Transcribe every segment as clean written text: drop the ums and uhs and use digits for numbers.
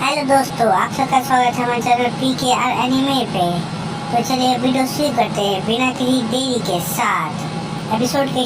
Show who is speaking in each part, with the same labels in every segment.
Speaker 1: Hello दोस्तों, आप सबका स्वागत है हमारे चैनल PKR एनिमे पे। तो चलिए वीडियो शुरू करते हैं बिना किसी देरी के साथ। एपिसोड के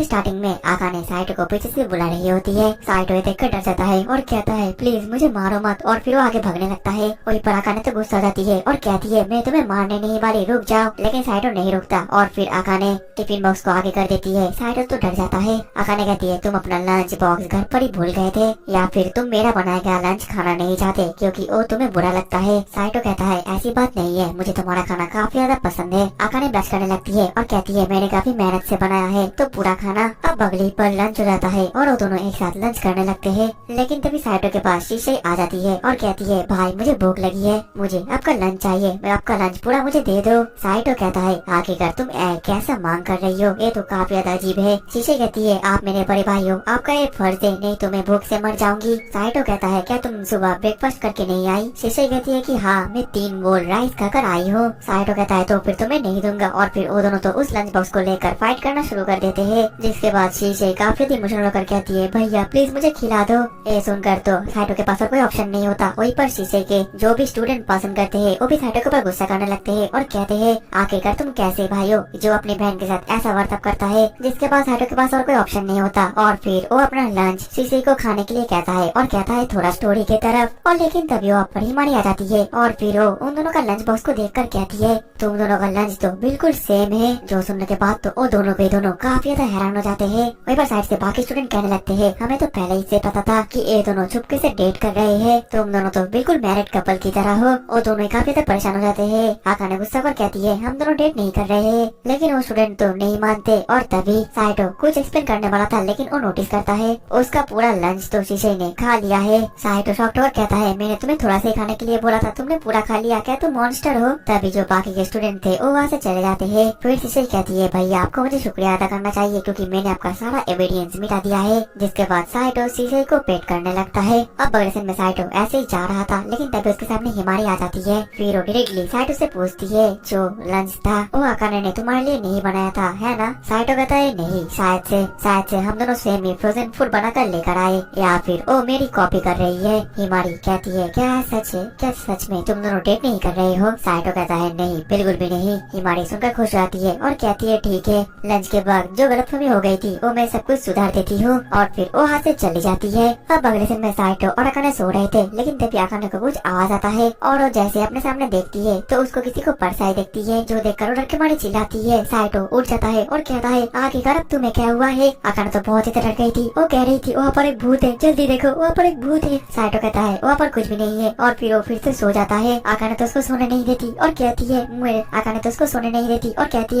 Speaker 1: स्टार्टिंग में आकाने साइटो को पीछे से बुला रही होती है। साइटो ये देखकर डर जाता है और कहता है प्लीज मुझे मारो मत, और फिर वो आगे भागने लगता है। वहीं पर आकाने तो गुस्सा हो जाती है और कहती है मैं तुम्हें मारने नहीं वाली, रुक जाओ। लेकिन साइटो नहीं रुकता और फिर आकाने टिफिन बॉक्स को आगे कर देती है। साइटो तो डर जाता है। आकाने कहती है तुम अपना लंच बॉक्स घर पर ही भूल गए थे, या फिर तुम मेरा बनाया गया लंच खाना नहीं चाहते क्योंकि वो तुम्हें बुरा लगता है। साइटो कहता है ऐसी बात नहीं है, मुझे तुम्हारा खाना काफी ज्यादा पसंद है। आकाने ब्लश करने लगती है और कहती है मैंने काफी मेहनत से बनाया है तो पूरा खाना। अब बगली पर लंच हो जाता है और वो दोनों एक साथ लंच करने लगते हैं। लेकिन तभी साइटो के पास शीशे आ जाती है और कहती है भाई मुझे भूख लगी है, मुझे आपका लंच चाहिए, मैं आपका लंच पूरा मुझे दे दो। साइटो कहता है आखिरकार तुम कैसा मांग कर रही हो, ये तो काफी ज्यादा अजीब है। शीशे कहती है आप मेरे बड़े भाई हो, आपका ये फर्ज है, नहीं तो मैं भूख से मर जाऊंगी। साइटो कहता है क्या तुम सुबह ब्रेकफास्ट करके नहीं आई? शीशे कहती है कि हाँ मैं 3 बोल राइस खाकर आई हूँ। साइटो कहता है तो फिर तुम्हें नहीं दूंगा, और फिर वो दोनों तो उस लंच बॉक्स को लेकर फाइट करना शुरू कर देते हैं। जिसके बाद शीशे काफी इमोशनल होकर कहती है भैया प्लीज मुझे खिला दो। ये सुनकर तो साइटो के पास और कोई ऑप्शन नहीं होता। वहीं पर शीशे के जो भी स्टूडेंट पसंद करते हैं वो भी साइटो के ऊपर गुस्सा करने लगते हैं और कहते हैं आखिरकार तुम कैसे भाई हो जो अपनी बहन के साथ ऐसा बर्ताव करता है। जिसके बाद साइटो के पास और कोई ऑप्शन नहीं होता और फिर वो अपना लंच शीशे को खाने के लिए कहता है और कहता है थोड़ा स्टोरी की तरफ। और लेकिन तभी वो पर हिमानी आ जाती है और फिर वो उन दोनों का लंच बॉक्स को देखकर कहती है तुम दोनों का लंच तो बिल्कुल सेम है। जो सुनने के बाद तो वो दोनों के दोनों काफी ज्यादा हैरान हो जाते हैं। वहीं पर साइड से बाकी स्टूडेंट कहने लगते हैं हमें तो पहले ही से पता था कि ये दोनों चुपके से डेट कर रहे हैं, तुम दोनों तो बिल्कुल मैरिड कपल की तरह हो। वो दोनों काफी ज्यादा परेशान हो जाते हैं। आकाने गुस्सा कर कहती है हम दोनों डेट नहीं कर रहे हैं, लेकिन वो स्टूडेंट तो नहीं मानते। और तभी साइटो कुछ एक्सप्लेन करने वाला था लेकिन वो नोटिस करता है उसका पूरा लंच तो शीशे ने खा लिया है। साइटो शॉक्ड होकर कहता है मैंने तुम्हें थोड़ा सा खाने के लिए बोला था, तुमने पूरा खा लिया, क्या तुम मॉन्स्टर हो? तभी जो बाकी के स्टूडेंट थे वो वहाँ से चले जाते हैं। फिर शीशे कहती है भैया आपको मुझे शुक्रिया अदा करना चाहिए क्योंकि मैंने आपका सारा एविडेंस मिटा दिया है। जिसके बाद साइटो शीशे को पेट करने लगता है। अब अगले सीन में साइटो ऐसे ही जा रहा था लेकिन तभी उसके सामने हिमारी आ जाती है। फिर वो डायरेक्टली साइटो से पूछती है जो लंच था वो आकाने ने तुम्हारे लिए नहीं बनाया था है ना? साइटो कहता है नहीं, शायद से हम दोनों सेम ही फ्रोजन फूड बनाकर लेकर आए, या फिर वो मेरी कॉपी कर रही है। हिमारी कहती है क्या सच है, क्या सच में तुम दोनों डेट नहीं कर रहे हो? साइटो कहता है नहीं बिल्कुल भी नहीं। हिमारी सुनकर खुश रहती है और कहती है ठीक है, लंच के बाद जो गलतफहमी हो गई थी वो मैं सब कुछ सुधार देती हूँ। और फिर वो हाथ से चली जाती है। अब अगले दिन में साइटो और आकाने सो रहे थे लेकिन तभी आकाने को कुछ आवाज आता है और वो जैसे अपने सामने देखती है तो उसको किसी को परछाई देखती है जो देखकर वो डर के मारे चिल्लाती है। साइटो उठ जाता है और कहता है आखिरकार अब तुम्हें क्या हुआ है? आकाने तो बहुत ही डर गई थी, वो कह रही थी वहाँ पर एक भूत है, जल्दी देखो वहाँ पर एक भूत है। साइटो कहता है वहाँ पर कुछ भी नहीं है और फिर वो फिर से सो जाता है। आकाने तो उसको सोने नहीं देती और कहती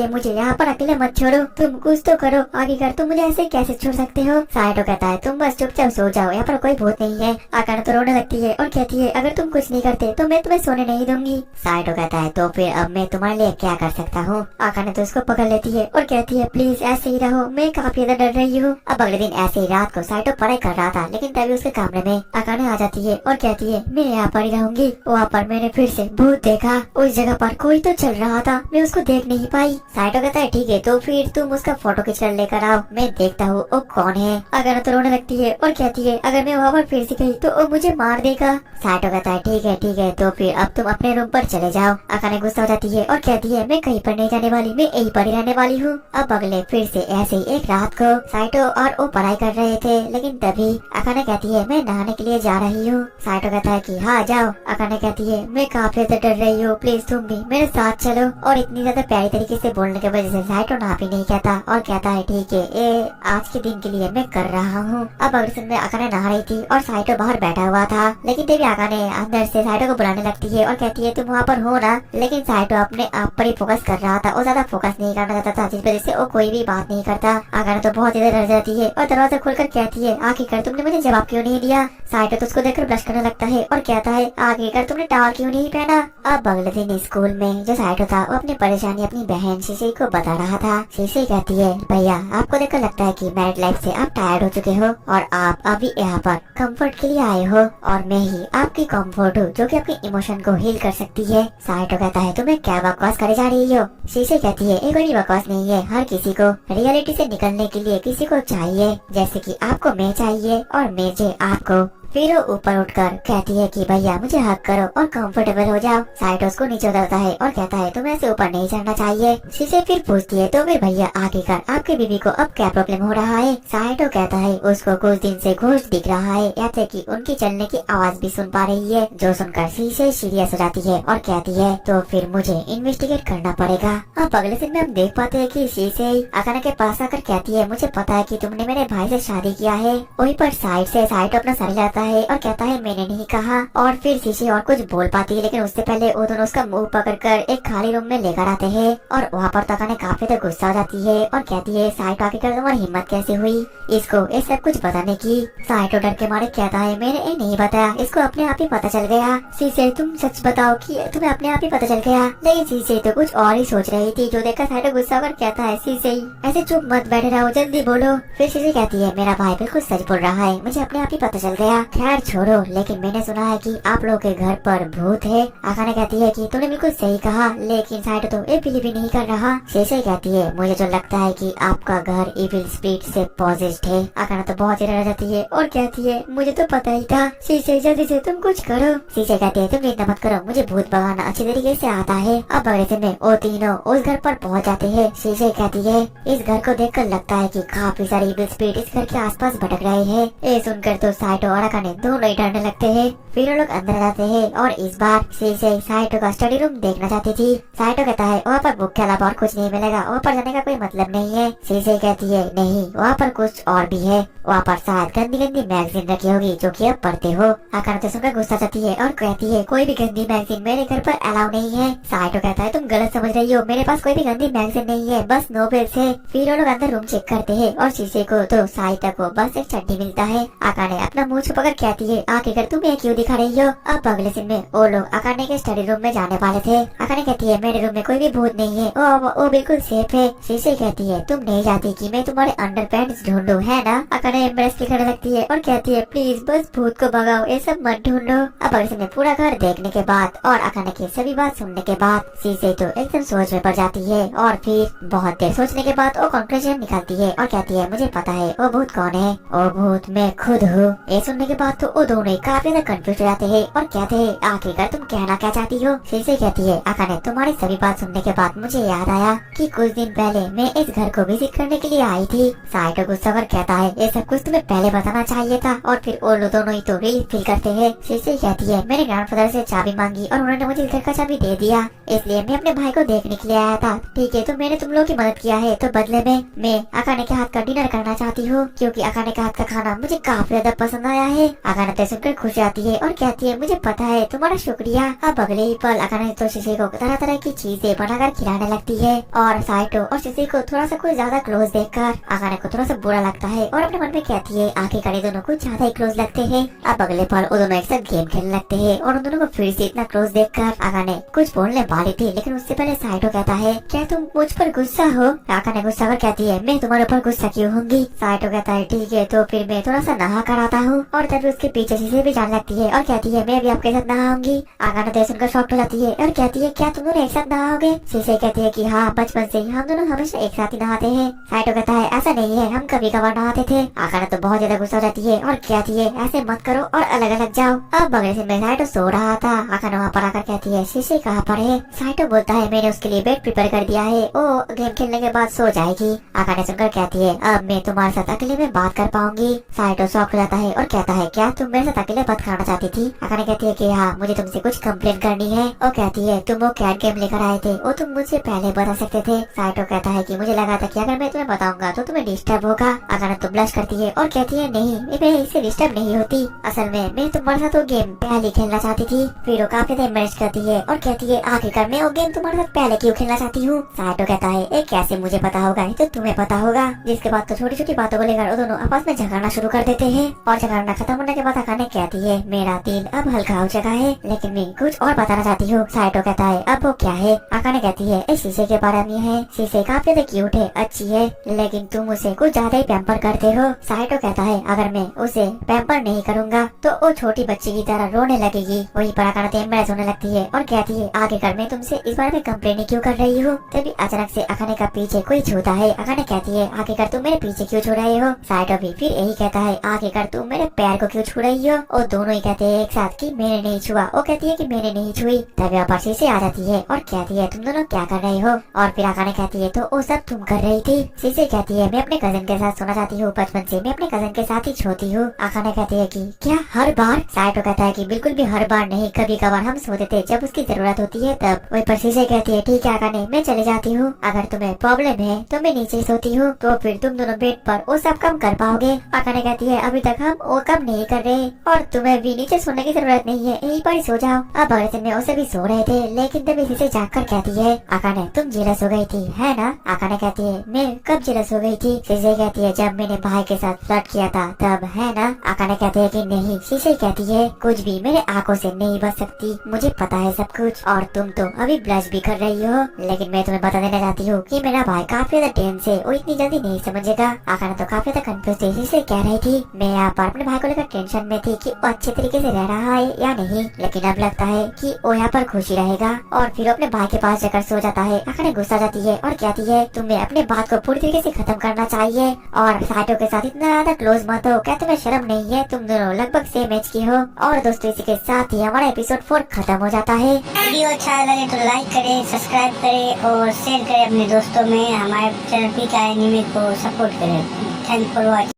Speaker 1: है मुझे यहाँ पर अकेले मत छोड़ो, तुम कुछ तो करो, आखिरकार तुम मुझे ऐसे कैसे छोड़ सकते हो? साइटो कहता है तुम बस चुपचाप सो जाओ, यहाँ पर कोई भूत नहीं है। आकाने तो रोने लगती है और कहती है अगर तुम कुछ नहीं करते तो मैं तुम्हें सोने नहीं दूंगी। साइटो कहता है तो फिर अब मैं तुम्हारे लिए क्या कर सकता हूँ? आकाने तो उसको पकड़ लेती है और कहती है प्लीज ऐसे ही रहो, मैं काफी ज्यादा डर रही हूँ। अब अगले दिन ऐसे ही रात को साइटो पढ़ाई कर रहा था लेकिन तभी उसके कमरे में आकाने आ जाती है और कहती है मैं यहाँ पर ही रहूंगी। वहाँ पर मैंने फिर से भूत देखा, उस जगह पर कोई तो चल रहा था, मैं उसको देख नहीं पाई। साइटो कहता है ठीक है तो फिर तुम उसका फोटो खींच कर लेकर आओ, मैं देखता हूँ वो कौन है। आकाने तो रोने लगती है और कहती है अगर मैं वहाँ पर फिर से गई तो वो मुझे मार देगा। साइटो कहता है ठीक है तो फिर अब तुम अपने रूम पर चले जाओ। आकाने गुस्सा हो जाती है और कहती है मैं कहीं पर नहीं जाने वाली, मैं यहीं पर ही रहने वाली हूँ। अब अगले फिर से ऐसे ही एक रात को साइटो और वो पढ़ाई कर रहे थे लेकिन तभी आकाने कहती है मैं नहाने के लिए जा रही हूँ। साइटो कहता है कि हाँ जाओ। आकाने कहती है मैं काफी ज्यादा डर रही हूँ, प्लीज तुम भी मेरे साथ चलो। और इतनी ज्यादा प्यारी तरीके से बोलने की वजह से साइटो ना भी नहीं कहता और कहता है ठीक है ये आज के दिन के लिए मैं कर रहा हूँ। अब अगले दिन में आकाने नहा रही थी और साइटो बाहर बैठा हुआ था लेकिन तभी आकाने अंदर से साइटो को बुलाने लगती है और कहती है तुम वहाँ पर हो ना। लेकिन साइटो अपने आप पर ही फोकस कर रहा था, वो ज्यादा फोकस नहीं करना चाहता था जिस वजह से वो कोई भी बात नहीं करता। आकाने तो बहुत ज्यादा डर जाती है और दरवाजा खोलकर कहती है आखिरकार तुमने मुझे जवाब क्यों नहीं दिया? साइटो तो उसको देखकर ब्लश करने लगता है और कहता है आखिरकार तुमने टावल क्यों नहीं पहना? अब अगले दिन स्कूल में जो साइटो था वो अपनी परेशानी अपनी बहन शीशे को बता रहा था। शीशे कहती है भैया आपको देखकर लगता है कि मैरिड लाइफ से आप टायर्ड हो चुके हो और आप अभी यहाँ पर कंफर्ट के लिए आए हो और मैं ही आपकी कंफर्ट हूँ जो कि आपके इमोशन को हील कर सकती है। साइटो कहता है तुम्हें क्या बकवास करे जा रही हो? शीशे कहती है ये कोई बकवास नहीं है, हर किसी को रियलिटी से निकलने के लिए किसी को चाहिए, जैसे कि आपको मैं चाहिए और मुझे आपको। फिर वो ऊपर उठकर कहती है कि भैया मुझे हक करो और कंफर्टेबल हो जाओ। साइटो उसको नीचे उतरता है और कहता है तुम्हें ऐसे ऊपर नहीं चढ़ना चाहिए। शीशे फिर पूछती है तो फिर भैया आखिरकार आपकी बीवी को अब क्या प्रॉब्लम हो रहा है। साइटो कहता है उसको कुछ दिन से घोष दिख रहा है, ऐसे कि उनकी चलने की आवाज भी सुन पा रही है, जो सुनकर शीशे सीरियस हो जाती है और कहती है तो फिर मुझे इन्वेस्टिगेट करना पड़ेगा। अब अगले दिन में हम देख पाते हैं कि शीशे अकाने के पास आकर कहती है मुझे पता है कि तुमने मेरे भाई से शादी किया है। वहीं पर साइड से साइटो अपना सर जाता है और कहता है मैंने नहीं कहा। और फिर शीशे और कुछ बोल पाती है, लेकिन उससे पहले वो दोनों उसका मुंह पकड़कर एक खाली रूम में लेकर आते हैं और वहाँ पर तो अकाने काफी तो गुस्सा हो जाती है और कहती है साइटो आखिरकार तुम्हारी हिम्मत कैसे हुई इसको ये सब कुछ बताने की। साइटो डर के मारे कहता है मैंने ये नहीं बताया, इसको अपने आप ही पता चल गया। शीशे तुम सच बताओ कि तुम्हें अपने आप ही पता चल गया। लेकिन शीशे तो कुछ और ही सोच रही थी, जो देखकर साइटो गुस्सा होकर कहता है शीशे ऐसे चुप मत बैठे रहो, जल्दी बोलो। फिर शीशे कहती है मेरा भाई बिल्कुल सच बोल रहा है, मुझे अपने आप ही पता चल गया। खैर छोड़ो, लेकिन मैंने सुना है कि आप लोगों के घर पर भूत है। आकाने कहती है कि तूने बिल्कुल सही कहा, लेकिन साइटो तो ये बिलीव भी नहीं कर रहा। शीशे कहती है मुझे जो लगता है कि आपका घर इविल स्पिरिट से पॉजेस्ड है। आकाने तो बहुत ही डर जाती है और कहती है मुझे तो पता ही था। शीशे जल्दी से तुम कुछ करो। शीशे कहती है तुम चिंता मत करो, मुझे भूत भगाना अच्छी तरीके से आता है। अब अगले दिन में वो तीनों उस घर पर पहुंच जाते हैं। शीशे कहती है इस घर को देखकर लगता है कि काफी सारे इविल स्पिरिट इस घर के आसपास भटक रहे हैं। ये सुनकर तो साइटो और अकाने दोनों ही डरने लगते हैं। फिर वो लोग अंदर जाते हैं और इस बार शीशे साइटो का स्टडी रूम देखना चाहती थी। साइटो कहता है वहाँ पर बुक के अलावा और कुछ नहीं मिलेगा, वहाँ पर जाने का कोई मतलब नहीं है। शीशे कहती है नहीं, वहाँ पर कुछ और भी है, वहाँ पर शायद गंदी गंदी मैगजीन रखी होगी जो कि अब पढ़ते हो। आकाने तो सुनकर गुस्सा जाती है और कहती है कोई भी गंदी मैगजीन मेरे घर पर अलाउ नहीं है। साइटो कहता है तुम गलत समझ रही हो, मेरे पास कोई भी गंदी मैगजीन नहीं है, बस नोवेल्स है। फिर वो लोग अंदर रूम चेक करते हैं और शीशे को तो साइटो को बस एक चड्डी मिलता है। आकाने अपना मुंह छुपाकर कहती है आखिरकार तुम ये क्यों दिखा रही हो। अब अगले दिन में वो लोग आकाने के स्टडी रूम में जाने वाले थे। आकाने कहती है मेरे रूम में कोई भी भूत नहीं है, वो बिल्कुल सेफ है। शीशे कहती है तुम नहीं चाहती कि मैं तुम्हारे अंडरपैंट्स ढूंढूं, है ना। आकाने एम्ब्रेस करने लगती है और कहती है प्लीज बस भूत को भगाओ, ये सब मत ढूंढो। अब अगले दिन पूरा घर देखने के बाद और आकाने की सभी बात सुनने के बाद शीशे तो एकदम सोच में पड़ जाती है और फिर बहुत देर सोचने के बाद वो कंक्लूजन निकालती है और कहती है मुझे पता है वो भूत कौन है, वो भूत मैं खुद हूँ। ये सुनने के बाद तो वो दोनों ही काफी ज्यादा कंफ्यूज हो जाते हैं और कहते हैं आखिरकार तुम कहना क्या चाहती हो। शीशे कहती है आकाने तुम्हारी सभी बात सुनने के बाद मुझे याद आया कि कुछ दिन पहले मैं इस घर को विजिट करने के लिए आई थी। साइटो गुस्सा कर कहता है ये सब कुछ तुम्हें पहले बताना चाहिए था। और फिर वो लोग दोनों ही तो रिलीफ फील करते हैं। शीशे कहती है मेरे ग्रैंडफादर से चाबी मांगी और उन्होंने मुझे घर का चाबी दे दिया, इसलिए मैं अपने भाई को देखने के लिए आया था। ठीक है तो मैंने तुम लोगों की मदद किया है, तो बदले में मैं आकाने के हाथ का डिनर करना चाहती हूँ, क्योंकि आकाने के हाथ का खाना मुझे काफी ज्यादा पसंद आया है। आकाने तो सुनकर खुश आती है और कहती है मुझे पता है, तुम्हारा शुक्रिया। अब अगले ही पल आकाने तो शीशे को तरह तरह की चीजें बनाकर खिलाने लगती है और साइटो और शीशे को थोड़ा सा कुछ ज्यादा क्लोज देखकर आकाने को थोड़ा सा बुरा लगता है और अपने मन में कहती है आखिरकार दोनों कुछ ज्यादा ही क्लोज लगते हैं। अब अगले पल वो दोनों एक साथ गेम खेलने लगते हैं और उन दोनों को फिर से इतना क्लोज देखकर आकाने कुछ बोलने वाली थी, लेकिन उससे पहले साइटो कहता है क्या तुम मुझ पर गुस्सा हो। आकाने गुस्सा कर कहती है मैं तुम्हारे ऊपर गुस्सा क्यों होंगी। साइटो कहता है ठीक है तो फिर मैं थोड़ा सा नहा कर आता हूँ। और तभी उसके पीछे शीशे भी जाने लगती है और कहती है मैं भी आपके साथ नहाऊंगी। आकाने तो सुनकर शॉक हो जाती है और कहती है क्या तुम दोनों एक साथ नहाओगे। शीशे कहती है कि हाँ बचपन से हम दोनों हमेशा एक साथ ही नहाते हैं। साइटो कहता है ऐसा नहीं है, हम कभी कभार नहाते थे। आकाने तो बहुत ज्यादा गुस्सा हो जाती है और कहती है ऐसे मत करो और अलग अलग जाओ। अब बगल से मैं साइटो सो रहा था। आकाने वहाँ पर आकर कहती है शीशे कहाँ पर है। साइटो बोलता है मैंने उसके लिए बेड प्रिपेयर कर दिया है, वो गेम खेलने के बाद सो जाएगी। आकाने सुनकर कहती है अब मैं तुम्हारे साथ अकेले में बात कर पाऊंगी। साइटो शॉक हो जाता है और कहता है क्या तुम मेरे साथ अकेले बात करना चाहती थी। आकाने कहती है कि हाँ मुझे तुमसे कुछ कंप्लेन करनी है। और कहती है तुम वो कैट गेम लेकर आए थे, वो तुम मुझे पहले बता सकते थे। साइटो कहता है कि मुझे लगा था कि अगर मैं तुम्हें बताऊंगा तो तुम्हें डिस्टर्ब होगा। आकाने तो ब्लश करती है और कहती है नहीं मैं इससे डिस्टर्ब नहीं होती, असल में मैं तुम्हारे साथ वो गेम पहले खेलना चाहती थी। फिर वो काफी देर मैनेज करती है और कहती है आखिरकार मैं वो गेम तुम्हारे साथ पहले क्यों खेलना चाहती हूँ। साइटो कहता है ये कैसे मुझे पता होगा, ये तो तुम्हें पता होगा। जिसके बाद तो छोटी छोटी बातों को लेकर वो दोनों आपस में झगड़ना शुरू कर देते हैं और झगड़ना खत्म होने के बाद आकाने कहती है मेरा दिल अब हल्का हो चुका है, लेकिन मैं कुछ और बताना चाहती हूँ। साइटो कहता है अब वो क्या है। आकाने कहती है इस शीशे के बारे में है, शीशे काफी ज्यादा क्यूट है, अच्छी है, लेकिन तुम उसे कुछ ज्यादा ही पैम्पर करते हो। साइटो कहता है अगर मैं उसे पैम्पर नहीं करूँगा तो वो छोटी बच्ची की तरह रोने लगेगी। वहीं पर आकाने एम्बेरस होने लगती है और कहती है आखिरकार मैं तुमसे इस बारे में कंप्लेन क्यों कर रही हूँ। तभी अचानक से आकाने का पीछे कोई छूता है। आकाने कहती है आखिरकार तुम मेरे पीछे क्यों छू रहे हो। साइटो भी फिर यही कहता है आखिरकार तुम मेरे पैर को क्यों छू रही हो? और दोनों ही कहते हैं एक साथ कि मैंने नहीं छुआ। वो कहती है कि मैंने नहीं छुई। तभी वहाँ पर शीशे आ जाती है और कहती है तुम दोनों क्या कर रहे हो? और फिर आकाने कहती है तो वो सब तुम कर रही थी। शीशे कहती है मैं अपने कजन के साथ सोना चाहती हूँ, बचपन से मैं अपने कजन के साथ ही सोती हूँ। आकाने कहती है कि क्या हर बार? साइटो कहता है कि बिल्कुल भी हर बार नहीं, कभी कभार हम सोते थे जब उसकी जरूरत होती है तब। वहीं पर शीशे कहती है ठीक है आकाने, मैं चले जाती हूँ। अगर तुम्हें प्रॉब्लम है तो मैं नीचे सोती हूँ, तो फिर तुम दोनों बेड पर वो सब काम कर पाओगे। आकाने कहती है अभी तक हम वो काम नहीं कर रहे और तुम्हें भी नीचे सोने की जरूरत नहीं है, यहीं पर ही सो जाओ। अब अगले दिन में वो सभी सो रहे थे, लेकिन तभी शीशे जाग कर कहती है आकाने तुम जेलस हो गई थी है ना? आकाने कहती है मैं कब जेलस हो गई थी? शीशे कहती है जब मैंने भाई के साथ फ्लर्ट किया था तब, है ना? आकाने कहते है कि नहीं। शीशे कहती है कुछ भी मेरे आंखों से नहीं बच सकती, मुझे पता है सब कुछ, और तुम तो अभी ब्लश भी कर रही हो। लेकिन मैं तुम्हें बता देना चाहती हूँ कि मेरा भाई काफी ज्यादा टेंस है, वो इतनी जल्दी नहीं समझेगा। आकाने तो काफी ज्यादा कंफ्यूज थी, इसलिए कह रही थी मैं यहाँ पर अपने भाई को लेकर टेंशन में थी कि वो अच्छे तरीके से रह रहा है या नहीं, लेकिन अब लगता है कि वो यहाँ पर खुशी रहेगा। और फिर अपने भाई के पास जाकर सो जाता है। आकाने गुस्सा जाती है और कहती है तुम्हें अपने बात को पूरी तरीके से खत्म करना चाहिए और साइटो के साथ इतना ज्यादा क्लोज मत हो। क्या तुम्हें शर्म नहीं है? तुम दोनों लगभग सेम एज की हो। और दोस्तों इसी के साथ ही हमारा एपिसोड 4 खत्म हो जाता है। वीडियो अच्छा लगे तो लाइक करें, सब्सक्राइब करें और शेयर करें अपने दोस्तों में। हमारे चैनल पीके एनिमे को सपोर्ट करें। Thank for watching.